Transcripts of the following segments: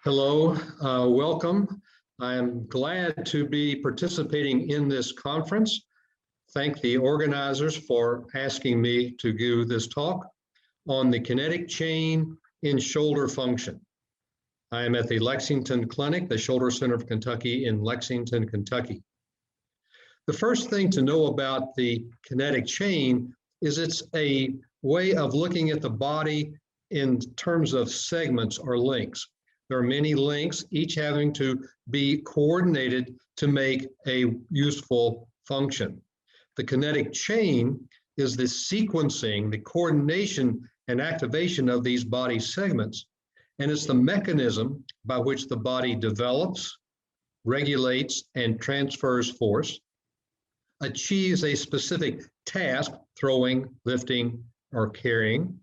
Hello, welcome. I am glad to be participating in this conference. Thank the organizers for asking me to give this talk on the kinetic chain in shoulder function. I am at the Lexington Clinic, the Shoulder Center of Kentucky in Lexington, Kentucky. The first thing to know about the kinetic chain is it's a way of looking at the body in terms of segments or links. There are many links, each having to be coordinated to make a useful function. The kinetic chain is the sequencing, the coordination and activation of these body segments, and it's the mechanism by which the body develops, regulates, and transfers force, achieves a specific task, throwing, lifting, or carrying,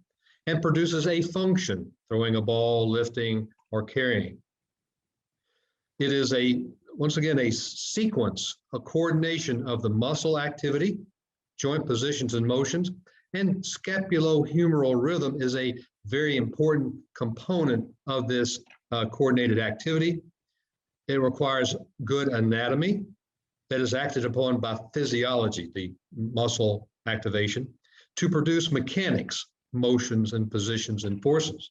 and produces a function, throwing a ball, lifting, or carrying. It is once again, a sequence, a coordination of the muscle activity, joint positions and motions, and scapulohumeral rhythm is a very important component of this coordinated activity. It requires good anatomy that is acted upon by physiology, the muscle activation, to produce mechanics, motions and positions and forces.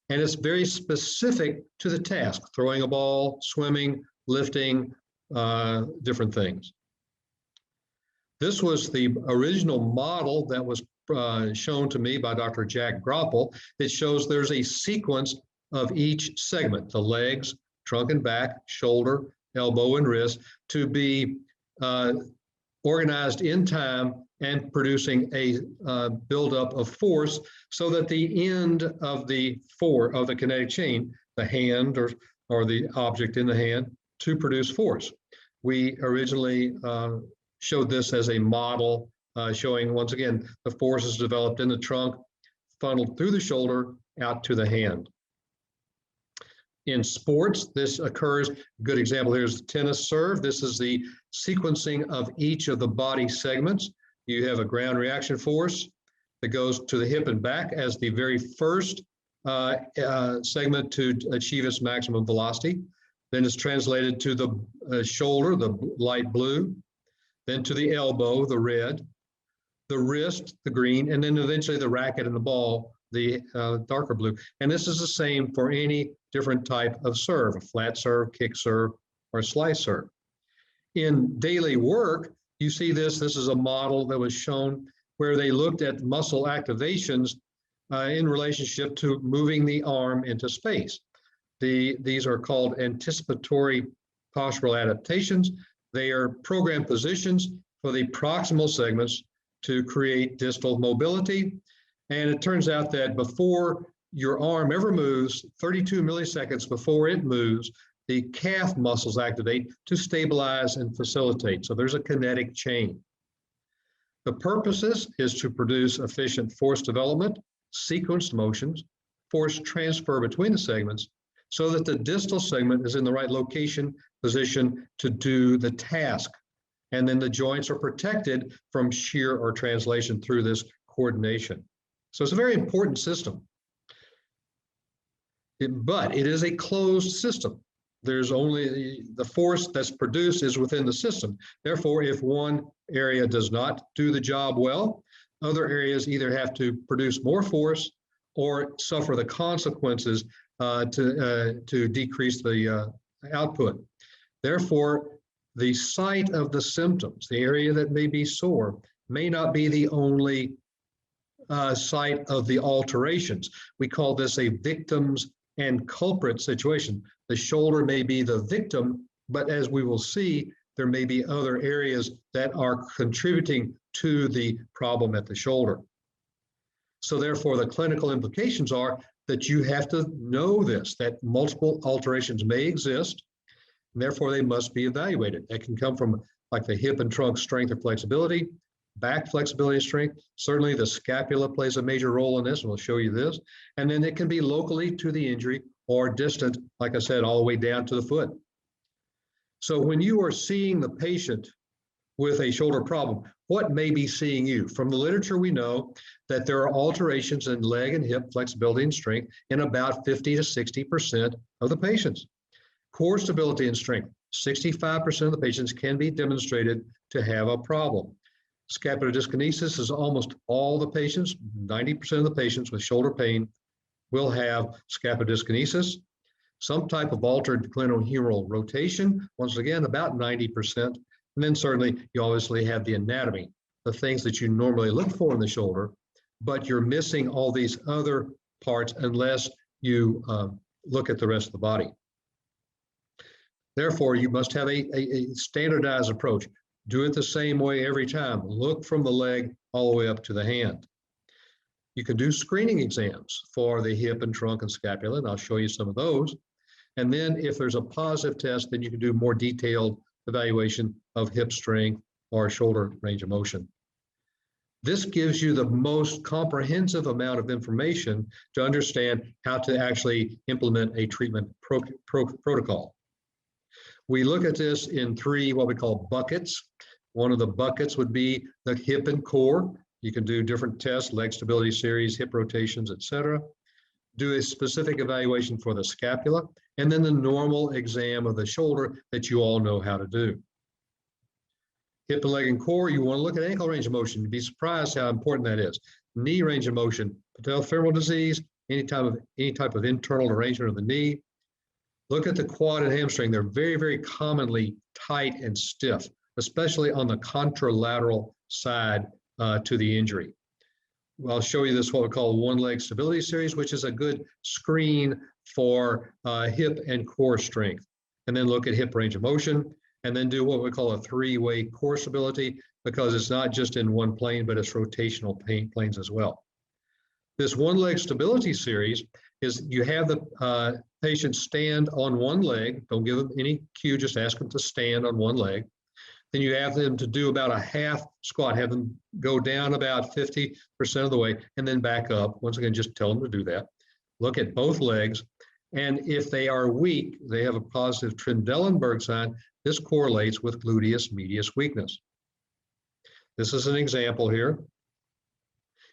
And it's very specific to the task, throwing a ball, swimming, lifting, different things. This was the original model that was shown to me by Dr. Jack Groppel. It shows there's a sequence of each segment, the legs, trunk and back, shoulder, elbow, and wrist, to be organized in time and producing a buildup of force so that the end of the kinetic chain, the hand or the object in the hand, to produce force. We originally showed this as a model showing, once again, the force is developed in the trunk, funneled through the shoulder, out to the hand. In sports, this occurs. Good example here is the tennis serve. This is the sequencing of each of the body segments. You have a ground reaction force that goes to the hip and back as the very first segment to achieve its maximum velocity. Then it's translated to the shoulder, the light blue, then to the elbow, the red, the wrist, the green, and then eventually the racket and the ball, the darker blue. And this is the same for any different type of serve, a flat serve, kick serve, or slice serve. In daily work, you see this is a model that was shown where they looked at muscle activations in relationship to moving the arm into space. These are called anticipatory postural adaptations. They are programmed positions for the proximal segments to create distal mobility. And it turns out that before your arm ever moves, 32 milliseconds before it moves, the calf muscles activate to stabilize and facilitate. So there's a kinetic chain. The purposes is to produce efficient force development, sequenced motions, force transfer between the segments, so that the distal segment is in the right location, position to do the task. And then the joints are protected from shear or translation through this coordination. So it's a very important system. But it is a closed system. There's only the force that's produced is within the system. Therefore, if one area does not do the job well, other areas either have to produce more force or suffer the consequences to decrease the output. Therefore, the site of the symptoms, the area that may be sore, may not be the only site of the alterations. We call this a victims and culprit situation. The shoulder may be the victim, but as we will see, there may be other areas that are contributing to the problem at the shoulder. So therefore, the clinical implications are that you have to know this, that multiple alterations may exist, and therefore they must be evaluated. It can come from like the hip and trunk strength or flexibility, back flexibility and strength. Certainly the scapula plays a major role in this, and we'll show you this. And then it can be locally to the injury or distant, like I said, all the way down to the foot. So when you are seeing the patient with a shoulder problem, what may be seeing you? From the literature, we know that there are alterations in leg and hip flexibility and strength in about 50 to 60% of the patients. Core stability and strength, 65% of the patients can be demonstrated to have a problem. Scapular dyskinesis is almost all the patients, 90% of the patients with shoulder pain will have scapular dyskinesis. Some type of altered glenohumeral rotation, once again, about 90%. And then certainly you obviously have the anatomy, the things that you normally look for in the shoulder, but you're missing all these other parts unless you look at the rest of the body. Therefore, you must have a standardized approach. Do it the same way every time. Look from the leg all the way up to the hand. You can do screening exams for the hip and trunk and scapula, and I'll show you some of those. And then if there's a positive test, then you can do more detailed evaluation of hip strength or shoulder range of motion. This gives you the most comprehensive amount of information to understand how to actually implement a treatment protocol. We look at this in three, what we call buckets. One of the buckets would be the hip and core. You can do different tests, leg stability series, hip rotations, etc. Do a specific evaluation for the scapula, and then the normal exam of the shoulder that you all know how to do. Hip and leg and core, you want to look at ankle range of motion. You'd be surprised how important that is. Knee range of motion, patellofemoral disease, any type of internal arrangement of the knee. Look at the quad and hamstring. They're very, very commonly tight and stiff, especially on the contralateral side to the injury. Well, I'll show you this, what we call one leg stability series, which is a good screen for hip and core strength. And then look at hip range of motion, and then do what we call a three-way core stability, because it's not just in one plane, but it's rotational planes as well. This one leg stability series is you have the patient stand on one leg. Don't give them any cue, just ask them to stand on one leg. Then you have them to do about a half squat, have them go down about 50% of the way and then back up. Once again, just tell them to do that. Look at both legs. And if they are weak, they have a positive Trendelenburg sign. This correlates with gluteus medius weakness. This is an example here.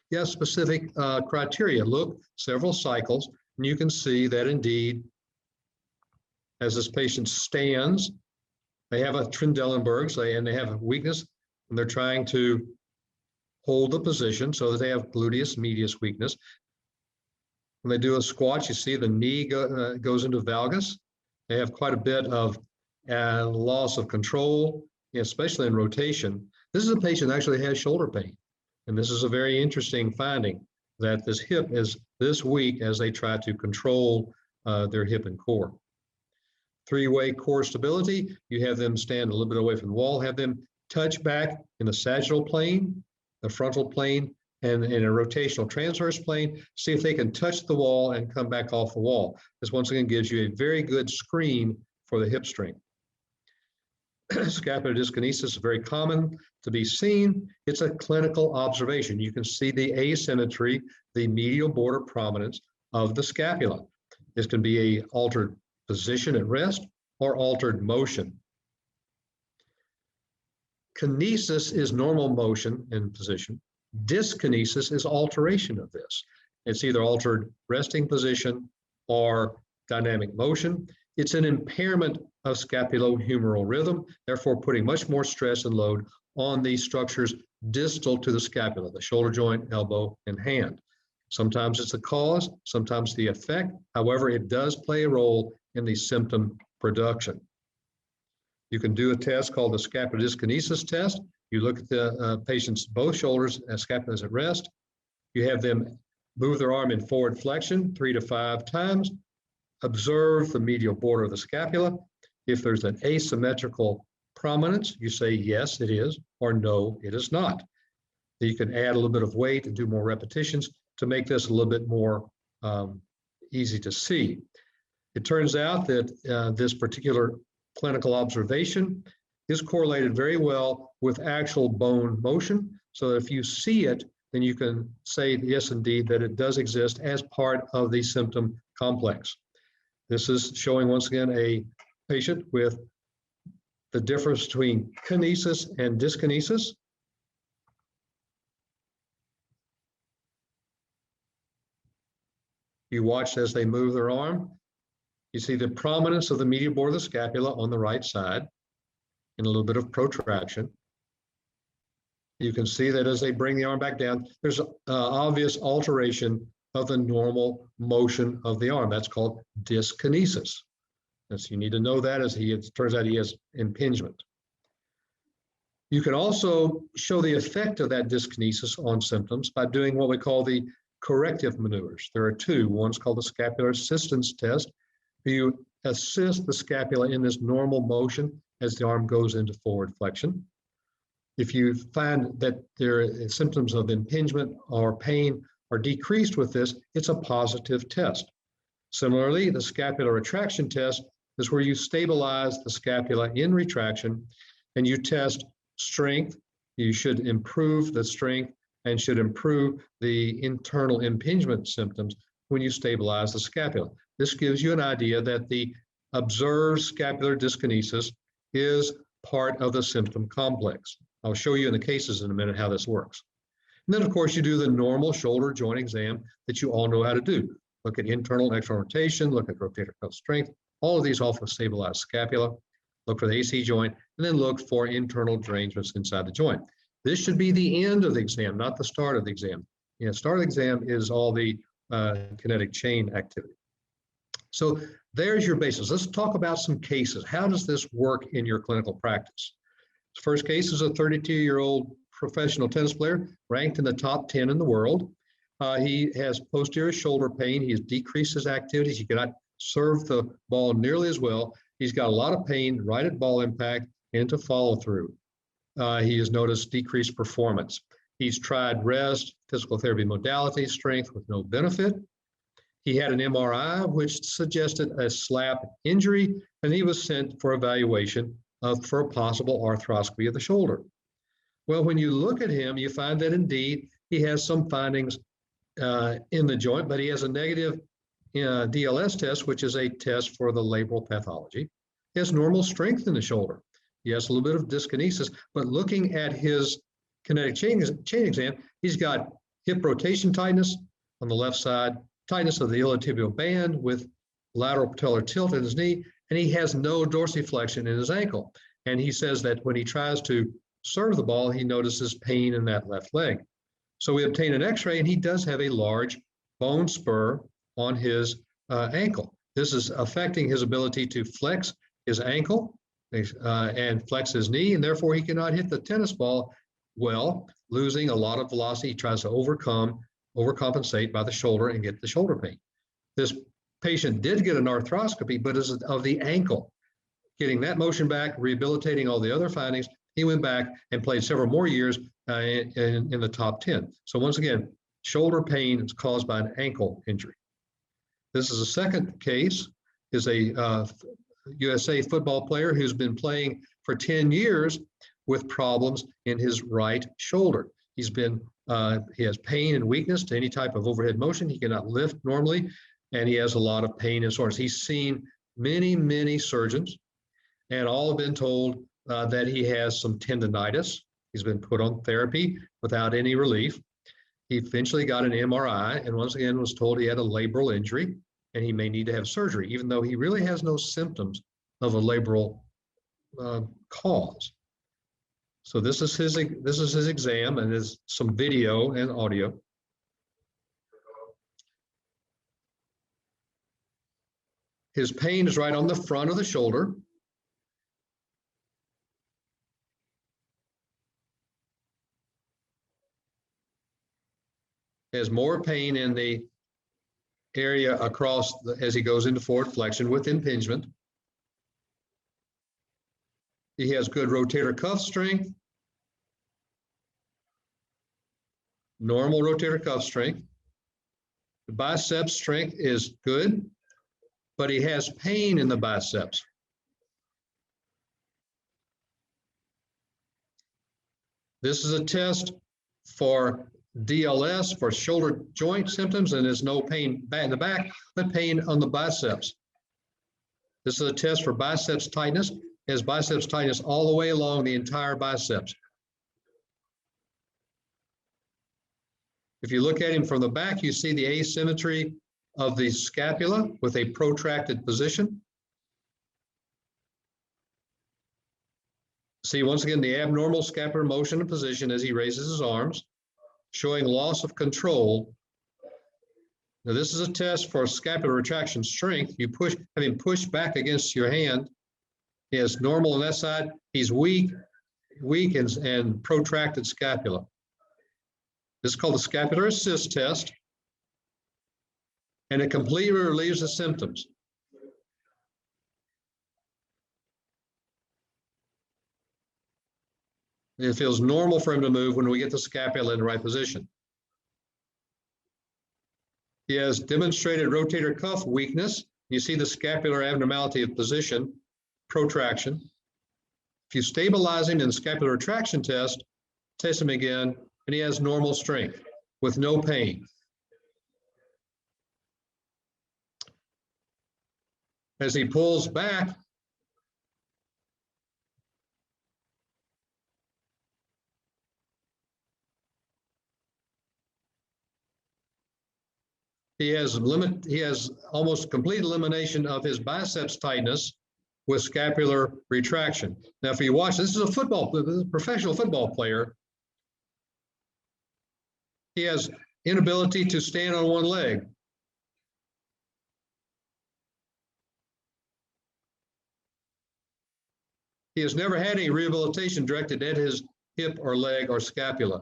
Yeah, specific criteria. Look, several cycles, and you can see that indeed, as this patient stands, they have a Trendelenburg, and they have a weakness, and they're trying to hold the position so that they have gluteus medius weakness. When they do a squat, you see the knee goes into valgus. They have quite a bit of loss of control, especially in rotation. This is a patient that actually has shoulder pain. And this is a very interesting finding, that this hip is this weak as they try to control their hip and core. Three-way core stability, you have them stand a little bit away from the wall, have them touch back in the sagittal plane, the frontal plane, and in a rotational transverse plane. See if they can touch the wall and come back off the wall. This once again gives you a very good screen for the hip strength. Scapular dyskinesis is very common to be seen. It's a clinical observation. You can see the asymmetry, the medial border prominence of the scapula. This can be an altered position at rest or altered motion. Kinesis is normal motion in position. Dyskinesis is alteration of this. It's either altered resting position or dynamic motion. It's an impairment of scapulohumeral rhythm, therefore putting much more stress and load on these structures distal to the scapula, the shoulder joint, elbow, and hand. Sometimes it's the cause, sometimes the effect. However, it does play a role in the symptom production. You can do a test called the scapular dyskinesis test. You look at the patient's both shoulders as scapulas at rest. You have them move their arm in forward flexion 3 to 5 times. Observe the medial border of the scapula. If there's an asymmetrical prominence, you say, yes, it is, or no, it is not. You can add a little bit of weight and do more repetitions to make this a little bit more easy to see. It turns out that this particular clinical observation is correlated very well with actual bone motion, so that if you see it, then you can say, yes, indeed, that it does exist as part of the symptom complex. This is showing, once again, a patient with the difference between kinesis and dyskinesis. You watch as they move their arm. You see the prominence of the medial border of the scapula on the right side and a little bit of protraction. You can see that as they bring the arm back down, there's obvious alteration of the normal motion of the arm. That's called dyskinesis. And so you need to know that, as it turns out he has impingement. You can also show the effect of that dyskinesis on symptoms by doing what we call the corrective maneuvers. There are two. One's called the scapular assistance test. You assist the scapula in this normal motion as the arm goes into forward flexion. If you find that there are symptoms of impingement or pain are decreased with this, it's a positive test. Similarly, the scapular retraction test is where you stabilize the scapula in retraction and you test strength. You should improve the strength and should improve the internal impingement symptoms when you stabilize the scapula. This gives you an idea that the observed scapular dyskinesis is part of the symptom complex. I'll show you in the cases in a minute how this works. And then, of course, you do the normal shoulder joint exam that you all know how to do. Look at internal and external rotation, look at rotator cuff strength. All of these often stabilize scapula. Look for the AC joint, and then look for internal derangements inside the joint. This should be the end of the exam, not the start of the exam. The start of the exam is all the kinetic chain activity. So there's your basis. Let's talk about some cases. How does this work in your clinical practice? The first case is a 32-year-old professional tennis player ranked in the top 10 in the world. He has posterior shoulder pain. He has decreased his activities. He cannot serve the ball nearly as well. He's got a lot of pain right at ball impact and to follow through. He has noticed decreased performance. He's tried rest, physical therapy modalities, strength with no benefit. He had an MRI which suggested a SLAP injury, and he was sent for evaluation for a possible arthroscopy of the shoulder. Well, when you look at him, you find that indeed he has some findings in the joint, but he has a negative DLS test, which is a test for the labral pathology. He has normal strength in the shoulder. He has a little bit of dyskinesis, but looking at his kinetic chain exam, he's got hip rotation tightness on the left side, tightness of the iliotibial band with lateral patellar tilt in his knee, and he has no dorsiflexion in his ankle. And he says that when he tries to serve the ball, he notices pain in that left leg. So we obtain an x-ray, and he does have a large bone spur on his ankle. This is affecting his ability to flex his ankle and flex his knee, and therefore he cannot hit the tennis ball well, losing a lot of velocity. He tries to overcompensate by the shoulder and get the shoulder pain. This patient did get an arthroscopy, but is of the ankle. Getting that motion back, rehabilitating all the other findings, he went back and played several more years in the top 10. So once again, shoulder pain is caused by an ankle injury. This is a second case, is a USA football player who's been playing for 10 years with problems in his right shoulder. He has pain and weakness to any type of overhead motion. He cannot lift normally, and he has a lot of pain and soreness. He's seen many, many surgeons, and all have been told that he has some tendonitis. He's been put on therapy without any relief. He eventually got an MRI and once again was told he had a labral injury and he may need to have surgery, even though he really has no symptoms of a labral cause. So this is his exam, and there's some video and audio. His pain is right on the front of the shoulder. He has more pain in the area across as he goes into forward flexion with impingement. He has good rotator cuff strength, normal rotator cuff strength. The biceps strength is good, but he has pain in the biceps. This is a test for DLS, for shoulder joint symptoms, and there's no pain in the back, but pain on the biceps. This is a test for biceps tightness. He has biceps tightness all the way along the entire biceps. If you look at him from the back, you see the asymmetry of the scapula with a protracted position. See, once again, the abnormal scapular motion and position as he raises his arms, showing loss of control. Now, this is a test for scapular retraction strength. You have him push back against your hand. He has normal on that side. He's weak and protracted scapula. This is called the scapular assist test, and it completely relieves the symptoms. It feels normal for him to move when we get the scapula in the right position. He has demonstrated rotator cuff weakness. You see the scapular abnormality of position, protraction. If you stabilize him in the scapular retraction test him again, and he has normal strength with no pain. As he pulls back, he has almost complete elimination of his biceps tightness with scapular retraction. Now, if you watch, this is a professional football player. He has inability to stand on one leg. He has never had any rehabilitation directed at his hip or leg or scapula.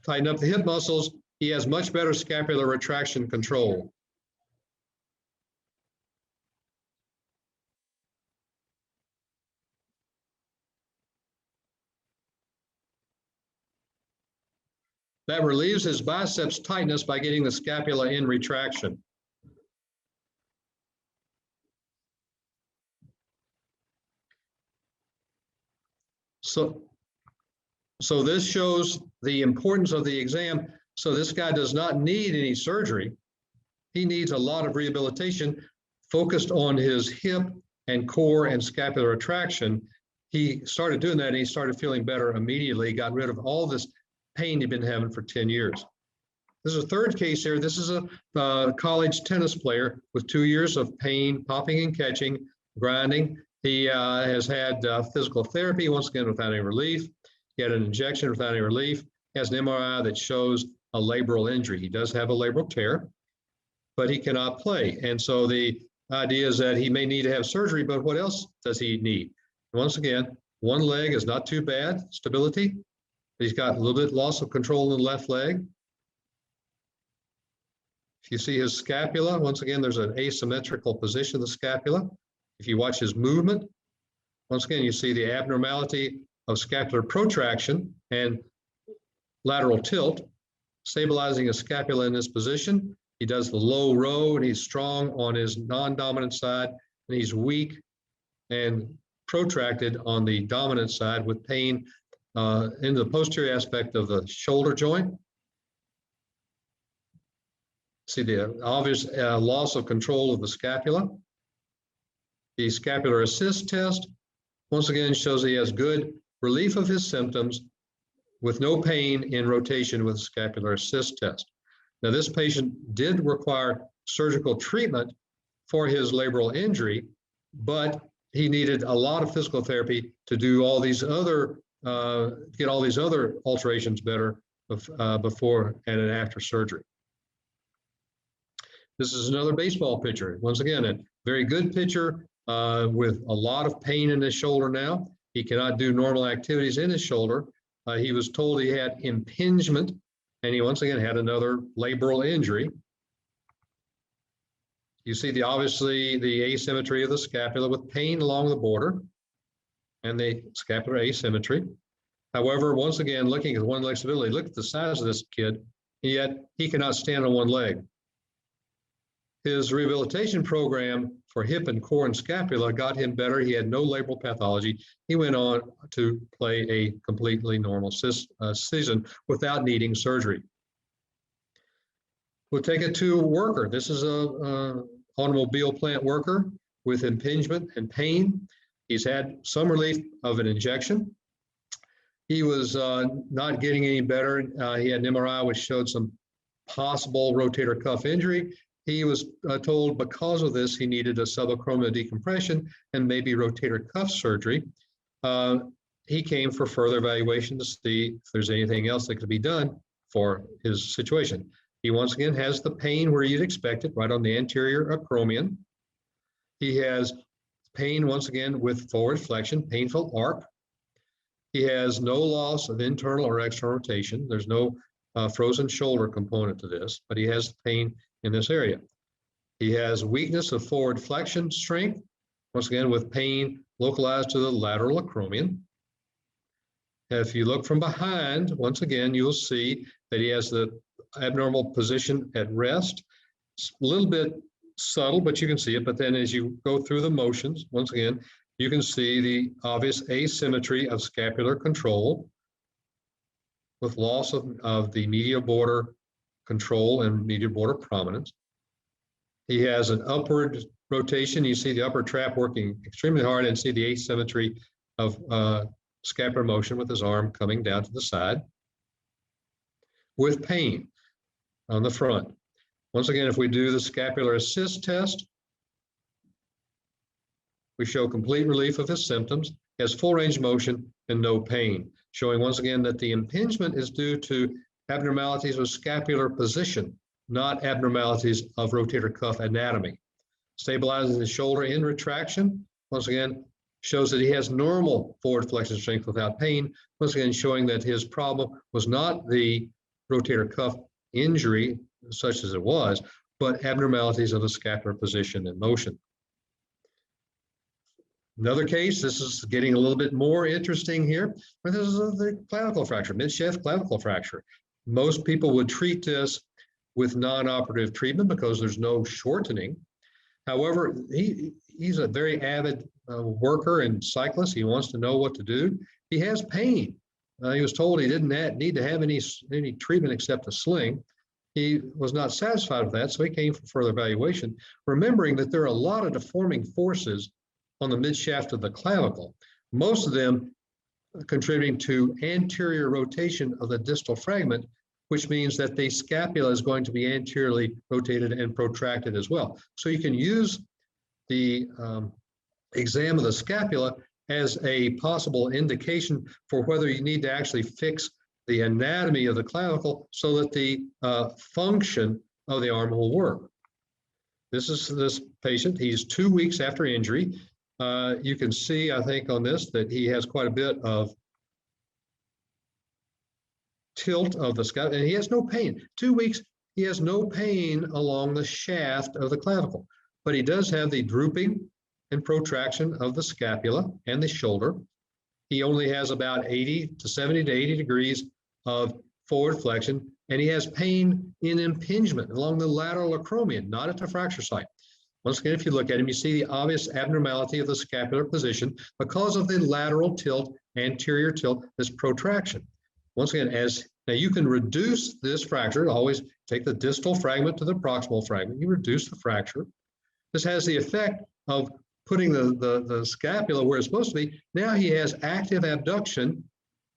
Tighten up the hip muscles. He has much better scapular retraction control. That relieves his biceps tightness by getting the scapula in retraction. So this shows the importance of the exam. So this guy does not need any surgery. He needs a lot of rehabilitation focused on his hip and core and scapular retraction. He started doing that and he started feeling better immediately, got rid of all this pain he'd been having for 10 years. This is a third case here. This is a college tennis player with 2 years of pain, popping and catching, grinding. He has had physical therapy, once again, without any relief. He had an injection without any relief. He has an MRI that shows a labral injury. He does have a labral tear, but he cannot play. And so the idea is that he may need to have surgery, but what else does he need? Once again, one leg is not too bad, stability. He's got a little bit loss of control in the left leg. If you see his scapula, once again, there's an asymmetrical position of the scapula. If you watch his movement, once again, you see the abnormality of scapular protraction and lateral tilt, stabilizing his scapula in this position. He does the low row and he's strong on his non-dominant side, and he's weak and protracted on the dominant side with pain in the posterior aspect of the shoulder joint. See the obvious loss of control of the scapula. The scapular assist test, once again, shows he has good relief of his symptoms with no pain in rotation with the scapular assist test. Now, this patient did require surgical treatment for his labral injury, but he needed a lot of physical therapy to do all these other get all these other alterations better before and after surgery. This is another baseball pitcher. Once again, a very good pitcher with a lot of pain in his shoulder now. He cannot do normal activities in his shoulder. He was told he had impingement, and he once again had another labral injury. You see obviously the asymmetry of the scapula with pain along the border and the scapular asymmetry. However, once again, looking at one leg stability, look at the size of this kid, yet he cannot stand on one leg. His rehabilitation program for hip and core and scapula got him better. He had no labral pathology. He went on to play a completely normal season without needing surgery. We'll take it to a worker. This is a automobile plant worker. with impingement and pain. He's had some relief of an injection. He was not getting any better. He had an MRI which showed some possible rotator cuff injury. He was told because of this, he needed a subacromial decompression and maybe rotator cuff surgery. He came for further evaluation to see if there's anything else that could be done for his situation. He once again has the pain where you'd expect it, right on the anterior acromion. He has pain once again with forward flexion, painful arc. He has no loss of internal or external rotation. There's no frozen shoulder component to this, but he has pain in this area. He has weakness of forward flexion strength, once again with pain localized to the lateral acromion. If you look from behind, once again, you'll see that he has the abnormal position at rest. It's a little bit subtle, but you can see it. But then as you go through the motions, once again, you can see the obvious asymmetry of scapular control with loss of the medial border control and medial border prominence. He has an upward rotation. You see the upper trap working extremely hard and see the asymmetry of scapular motion with his arm coming down to the side with pain on the front. Once again, if we do the scapular assist test, we show complete relief of his symptoms, has full range of motion and no pain, showing once again that the impingement is due to abnormalities of scapular position, not abnormalities of rotator cuff anatomy. Stabilizing the shoulder in retraction, once again, shows that he has normal forward flexion strength without pain, once again showing that his problem was not the rotator cuff injury, such as it was, but abnormalities of the scapular position and motion. Another case, this is getting a little bit more interesting here, but this is the clavicle fracture, mid-shaft clavicle fracture. Most people would treat this with non-operative treatment because there's no shortening. However, he's a very avid worker and cyclist. He wants to know what to do. He has pain. He was told he didn't need to have any treatment except a sling. He was not satisfied with that, so he came for further evaluation, remembering that there are a lot of deforming forces on the midshaft of the clavicle, most of them contributing to anterior rotation of the distal fragment, which means that the scapula is going to be anteriorly rotated and protracted as well. So you can use the exam of the scapula as a possible indication for whether you need to actually fix the anatomy of the clavicle so that the function of the arm will work. This is this patient. He's 2 weeks after injury. You can see, I think, on this that he has quite a bit of tilt of the scapula, and he has no pain. 2 weeks, he has no pain along the shaft of the clavicle, but he does have the drooping and protraction of the scapula and the shoulder. He only has about 70 to 80 degrees of forward flexion, and he has pain in impingement along the lateral acromion, not at the fracture site. Once again, if you look at him, you see the obvious abnormality of the scapular position because of the lateral tilt, anterior tilt, this protraction. Once again, now you can reduce this fracture, always take the distal fragment to the proximal fragment, you reduce the fracture. This has the effect of putting the scapula where it's supposed to be. Now he has active abduction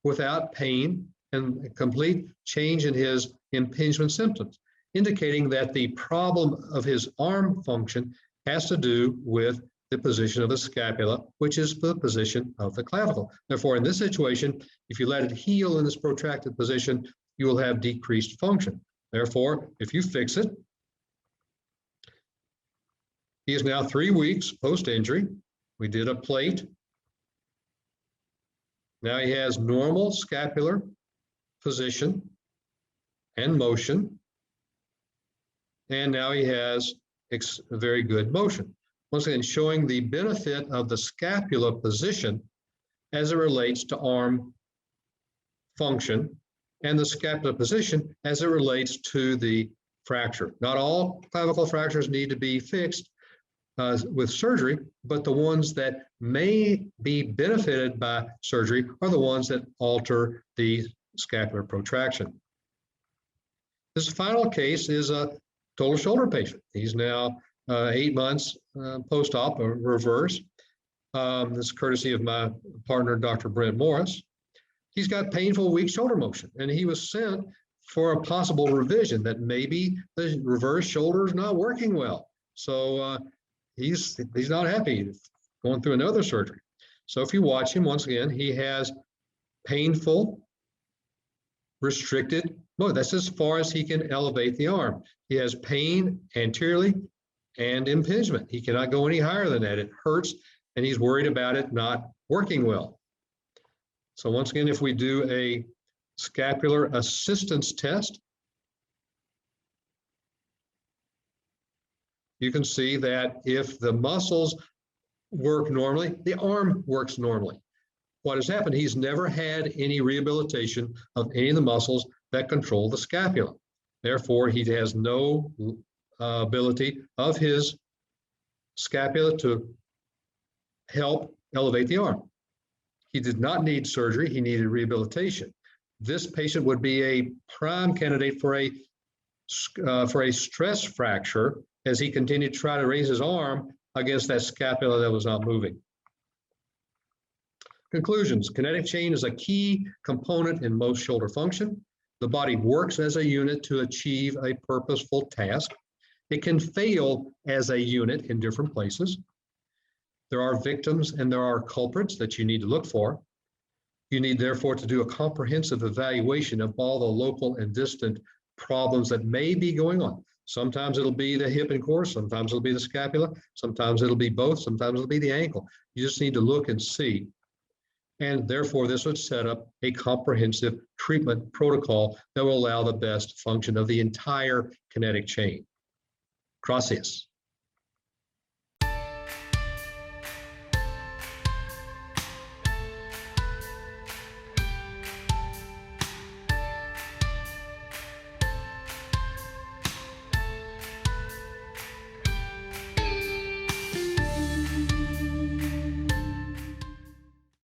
without pain and a complete change in his impingement symptoms, indicating that the problem of his arm function has to do with the position of the scapula, which is the position of the clavicle. Therefore, in this situation, if you let it heal in this protracted position, you will have decreased function. Therefore, if you fix it, he is now 3 weeks post-injury. We did a plate. Now he has normal scapular position and motion. And now he has very good motion. Once again, showing the benefit of the scapula position as it relates to arm function and the scapular position as it relates to the fracture. Not all clavicle fractures need to be fixed with surgery, but the ones that may be benefited by surgery are the ones that alter the scapular protraction. This final case is a total shoulder patient. He's now 8 months post-op or reverse. This is courtesy of my partner, Dr. Brent Morris. He's got painful weak shoulder motion, and he was sent for a possible revision that maybe the reverse shoulder is not working well. So he's not happy going through another surgery. So if you watch him, once again, he has painful, restricted, that's as far as he can elevate the arm. He has pain anteriorly and impingement. He cannot go any higher than that. It hurts, and he's worried about it not working well. So once again, if we do a scapular assistance test, you can see that if the muscles work normally, the arm works normally. What has happened, he's never had any rehabilitation of any of the muscles that control the scapula. Therefore, he has no ability of his scapula to help elevate the arm. He did not need surgery, he needed rehabilitation. This patient would be a prime candidate for a stress fracture as he continued to try to raise his arm against that scapula that was not moving. Conclusions: kinetic chain is a key component in most shoulder function. The body works as a unit to achieve a purposeful task. It can fail as a unit in different places. There are victims and there are culprits that you need to look for. You need, therefore, to do a comprehensive evaluation of all the local and distant problems that may be going on. Sometimes it'll be the hip and core, sometimes it'll be the scapula, sometimes it'll be both, sometimes it'll be the ankle. You just need to look and see. And therefore, this would set up a comprehensive treatment protocol that will allow the best function of the entire kinetic chain. Gracias.